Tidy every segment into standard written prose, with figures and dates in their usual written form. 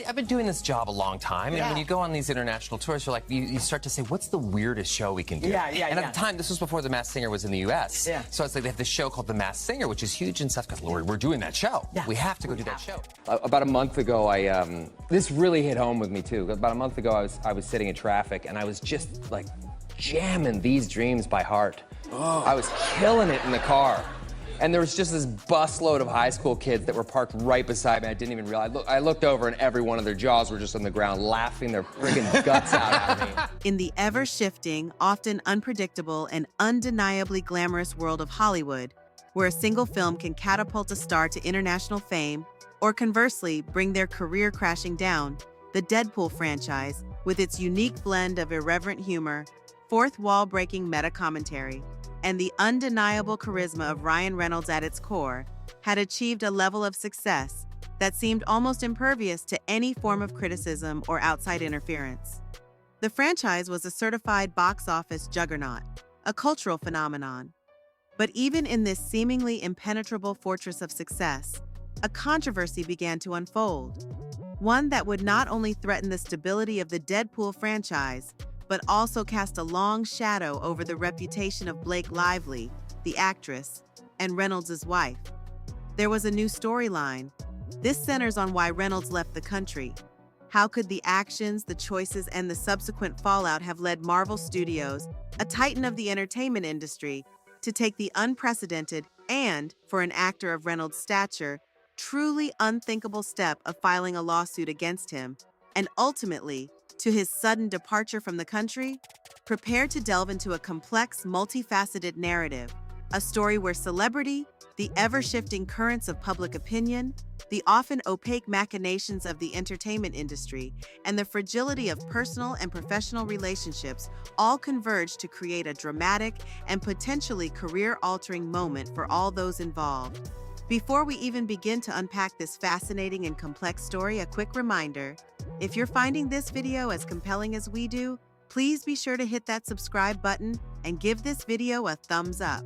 I've been doing this job a long time, and when you go on these international tours, you're like, you start to say, what's the weirdest show we can do? And at the time, this was before The Masked Singer was in the U.S. So it's like they have this show called The Masked Singer, which is huge in South Carolina. We're doing that show. We have to go do that show. About a month ago, this really hit home with me too. About a month ago, I was sitting in traffic, and I was just like jamming These Dreams by heart. I was killing it in the car. And there was just this busload of high school kids that were parked right beside me. I didn't even realize. I looked over and every one of their jaws were just on the ground, laughing their friggin' guts out at me. In the ever-shifting, often unpredictable, and undeniably glamorous world of Hollywood, where a single film can catapult a star to international fame, or conversely, bring their career crashing down, the Deadpool franchise, with its unique blend of irreverent humor, fourth wall-breaking meta-commentary, and the undeniable charisma of Ryan Reynolds at its core, had achieved a level of success that seemed almost impervious to any form of criticism or outside interference. The franchise was a certified box office juggernaut, a cultural phenomenon. But even in this seemingly impenetrable fortress of success, a controversy began to unfold. One that would not only threaten the stability of the Deadpool franchise, but also cast a long shadow over the reputation of Blake Lively, the actress, and Reynolds' wife. There was a new storyline. This centers on why Reynolds left the country. How could the actions, the choices, and the subsequent fallout have led Marvel Studios, a titan of the entertainment industry, to take the unprecedented and, for an actor of Reynolds' stature, truly unthinkable step of filing a lawsuit against him, and ultimately, to his sudden departure from the country? Prepare to delve into a complex, multifaceted narrative, a story where celebrity, the ever-shifting currents of public opinion, the often opaque machinations of the entertainment industry, and the fragility of personal and professional relationships all converge to create a dramatic and potentially career-altering moment for all those involved. Before we even begin to unpack this fascinating and complex story, a quick reminder: if you're finding this video as compelling as we do, please be sure to hit that subscribe button and give this video a thumbs up.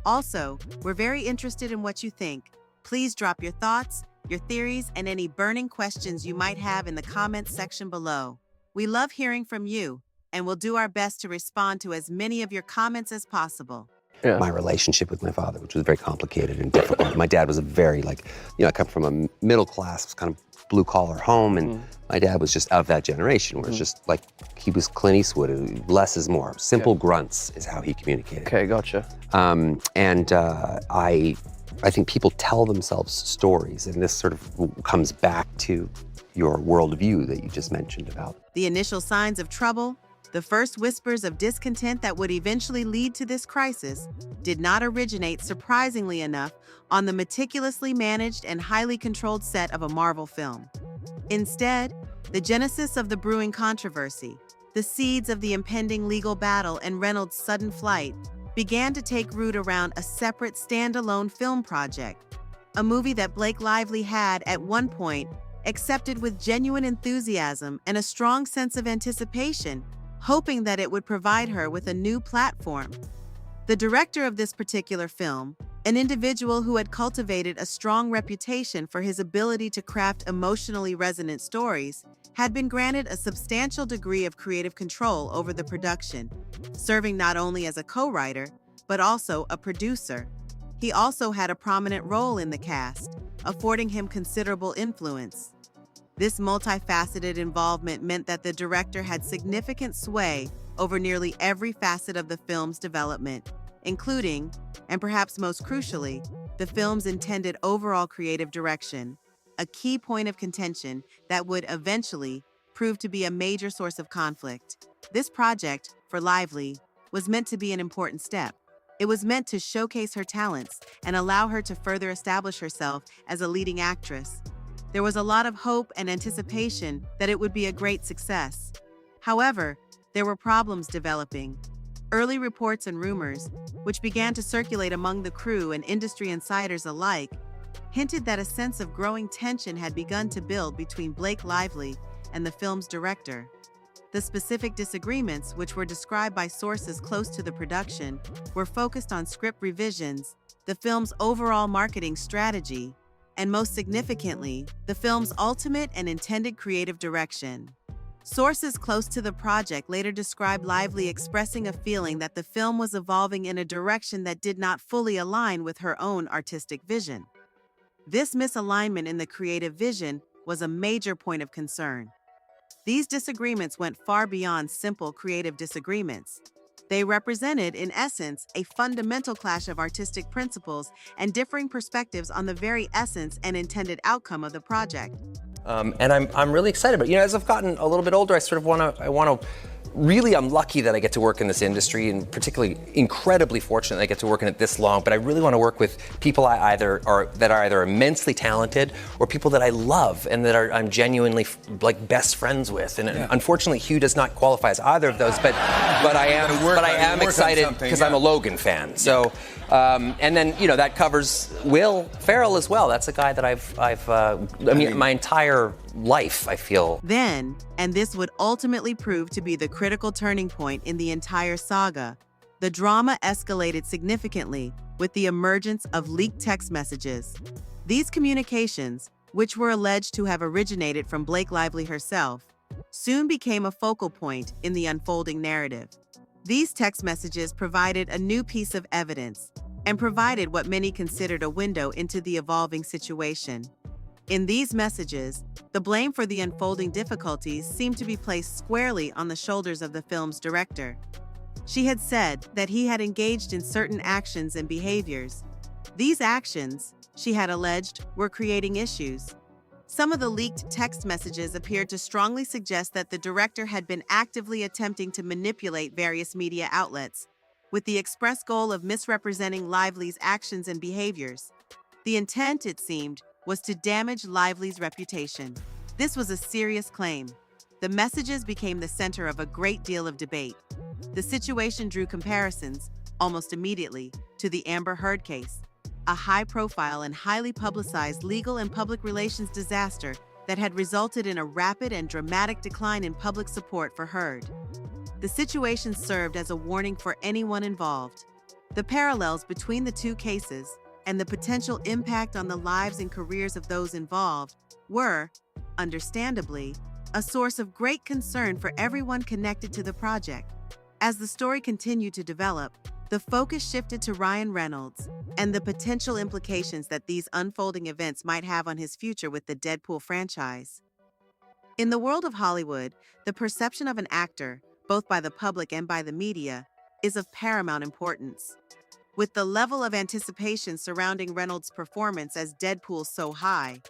Also, we're very interested in what you think. Please drop your thoughts, your theories, and any burning questions you might have in the comments section below. We love hearing from you, and we'll do our best to respond to as many of your comments as possible. My relationship with my father, which was very complicated and difficult. My dad was a very, I come from a middle class, kind of blue-collar home, and my dad was just of that generation, where it's just like, he was Clint Eastwood, less is more. Simple grunts is how he communicated. Okay, gotcha. I think people tell themselves stories, and this sort of comes back to your worldview that you just mentioned about. The initial signs of trouble, the first whispers of discontent that would eventually lead to this crisis, did not originate, surprisingly enough, on the meticulously managed and highly controlled set of a Marvel film. Instead, the genesis of the brewing controversy, the seeds of the impending legal battle, and Reynolds' sudden flight began to take root around a separate standalone film project, a movie that Blake Lively had, at one point, accepted with genuine enthusiasm and a strong sense of anticipation, hoping that it would provide her with a new platform. The director of this particular film, an individual who had cultivated a strong reputation for his ability to craft emotionally resonant stories, had been granted a substantial degree of creative control over the production, serving not only as a co-writer, but also a producer. He also had a prominent role in the cast, affording him considerable influence. This multifaceted involvement meant that the director had significant sway over nearly every facet of the film's development, including, and perhaps most crucially, the film's intended overall creative direction, a key point of contention that would eventually prove to be a major source of conflict. This project, for Lively, was meant to be an important step. It was meant to showcase her talents and allow her to further establish herself as a leading actress. There was a lot of hope and anticipation that it would be a great success. However, there were problems developing. Early reports and rumors, which began to circulate among the crew and industry insiders alike, hinted that a sense of growing tension had begun to build between Blake Lively and the film's director. The specific disagreements, which were described by sources close to the production, were focused on script revisions, the film's overall marketing strategy, and most significantly, the film's ultimate and intended creative direction. Sources close to the project later described Lively expressing a feeling that the film was evolving in a direction that did not fully align with her own artistic vision. This misalignment in the creative vision was a major point of concern. These disagreements went far beyond simple creative disagreements. They represented, in essence, a fundamental clash of artistic principles and differing perspectives on the very essence and intended outcome of the project. And I'm really excited about it. You know, as I've gotten a little bit older, I'm lucky that I get to work in this industry, and particularly incredibly fortunate that I get to work in it this long, but I really want to work with people that are either immensely talented or people that I love and that I'm genuinely like best friends with. And unfortunately, Hugh does not qualify as either of those, but I am excited because I'm a Logan fan. So, and then, you know, that covers Will Ferrell as well. That's a guy that my entire life, I feel. Then, and this would ultimately prove to be the critical turning point in the entire saga, the drama escalated significantly with the emergence of leaked text messages. These communications, which were alleged to have originated from Blake Lively herself, soon became a focal point in the unfolding narrative. These text messages provided a new piece of evidence and provided what many considered a window into the evolving situation. In these messages, the blame for the unfolding difficulties seemed to be placed squarely on the shoulders of the film's director. She had said that he had engaged in certain actions and behaviors. These actions, she had alleged, were creating issues. Some of the leaked text messages appeared to strongly suggest that the director had been actively attempting to manipulate various media outlets, with the express goal of misrepresenting Lively's actions and behaviors. The intent, it seemed, was to damage Lively's reputation. This was a serious claim. The messages became the center of a great deal of debate. The situation drew comparisons, almost immediately, to the Amber Heard case, a high-profile and highly publicized legal and public relations disaster that had resulted in a rapid and dramatic decline in public support for Heard. The situation served as a warning for anyone involved. The parallels between the two cases and the potential impact on the lives and careers of those involved were, understandably, a source of great concern for everyone connected to the project. As the story continued to develop, the focus shifted to Ryan Reynolds and the potential implications that these unfolding events might have on his future with the Deadpool franchise. In the world of Hollywood, the perception of an actor, both by the public and by the media, is of paramount importance. With the level of anticipation surrounding Reynolds' performance as Deadpool so high,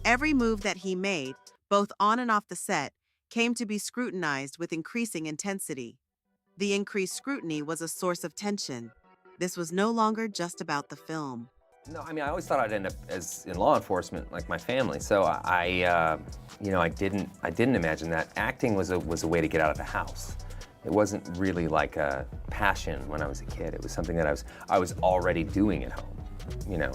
every move that he made, both on and off the set, came to be scrutinized with increasing intensity. The increased scrutiny was a source of tension. This was no longer just about the film. No, I always thought I'd end up as in law enforcement, like my family. So I didn't imagine that acting was a way to get out of the house. It wasn't really like a passion when I was a kid. It was something that I was already doing at home, you know,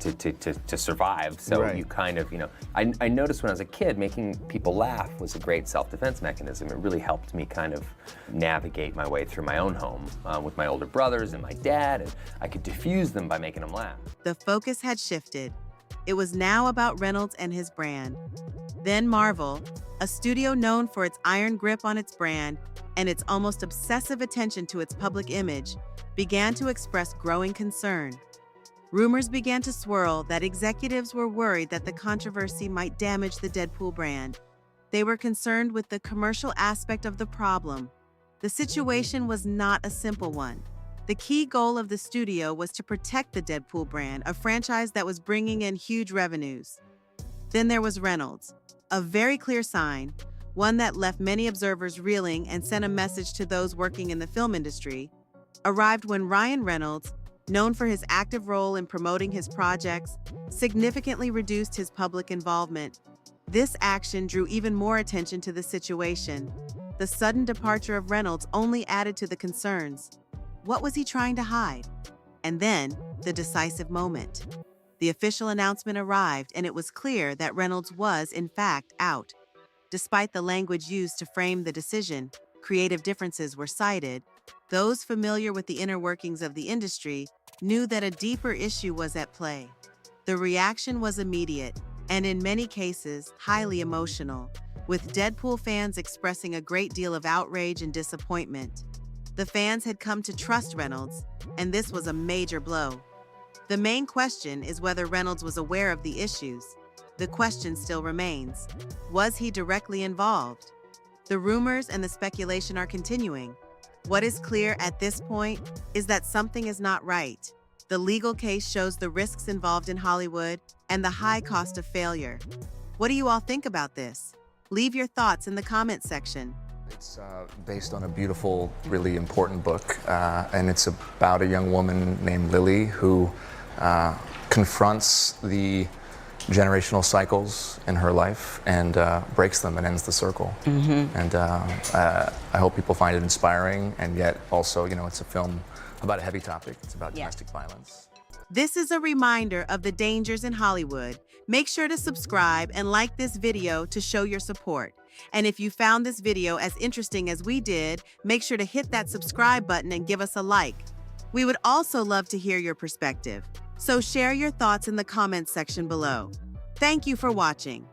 to survive. So right. You kind of, you know, I noticed when I was a kid, making people laugh was a great self-defense mechanism. It really helped me kind of navigate my way through my own home with my older brothers and my dad, and I could diffuse them by making them laugh. The focus had shifted. It was now about Reynolds and his brand. Then Marvel, a studio known for its iron grip on its brand and its almost obsessive attention to its public image, began to express growing concern. Rumors began to swirl that executives were worried that the controversy might damage the Deadpool brand. They were concerned with the commercial aspect of the problem. The situation was not a simple one. The key goal of the studio was to protect the Deadpool brand, a franchise that was bringing in huge revenues. Then there was Reynolds, a very clear sign, one that left many observers reeling and sent a message to those working in the film industry, arrived when Ryan Reynolds, known for his active role in promoting his projects, significantly reduced his public involvement. This action drew even more attention to the situation. The sudden departure of Reynolds only added to the concerns. What was he trying to hide? And then, the decisive moment. The official announcement arrived, and it was clear that Reynolds was, in fact, out. Despite the language used to frame the decision, creative differences were cited. Those familiar with the inner workings of the industry knew that a deeper issue was at play. The reaction was immediate, and in many cases, highly emotional, with Deadpool fans expressing a great deal of outrage and disappointment. The fans had come to trust Reynolds, and this was a major blow. The main question is whether Reynolds was aware of the issues. The question still remains. Was he directly involved? The rumors and the speculation are continuing. What is clear at this point is that something is not right. The legal case shows the risks involved in Hollywood and the high cost of failure. What do you all think about this? Leave your thoughts in the comment section. It's based on a beautiful, really important book, and it's about a young woman named Lily who confronts the generational cycles in her life and breaks them and ends the circle. And I hope people find it inspiring, and yet also, you know, it's a film about a heavy topic. It's about domestic violence. This is a reminder of the dangers in Hollywood. Make sure to subscribe and like this video to show your support. And if you found this video as interesting as we did, make sure to hit that subscribe button and give us a like. We would also love to hear your perspective, so share your thoughts in the comments section below. Thank you for watching.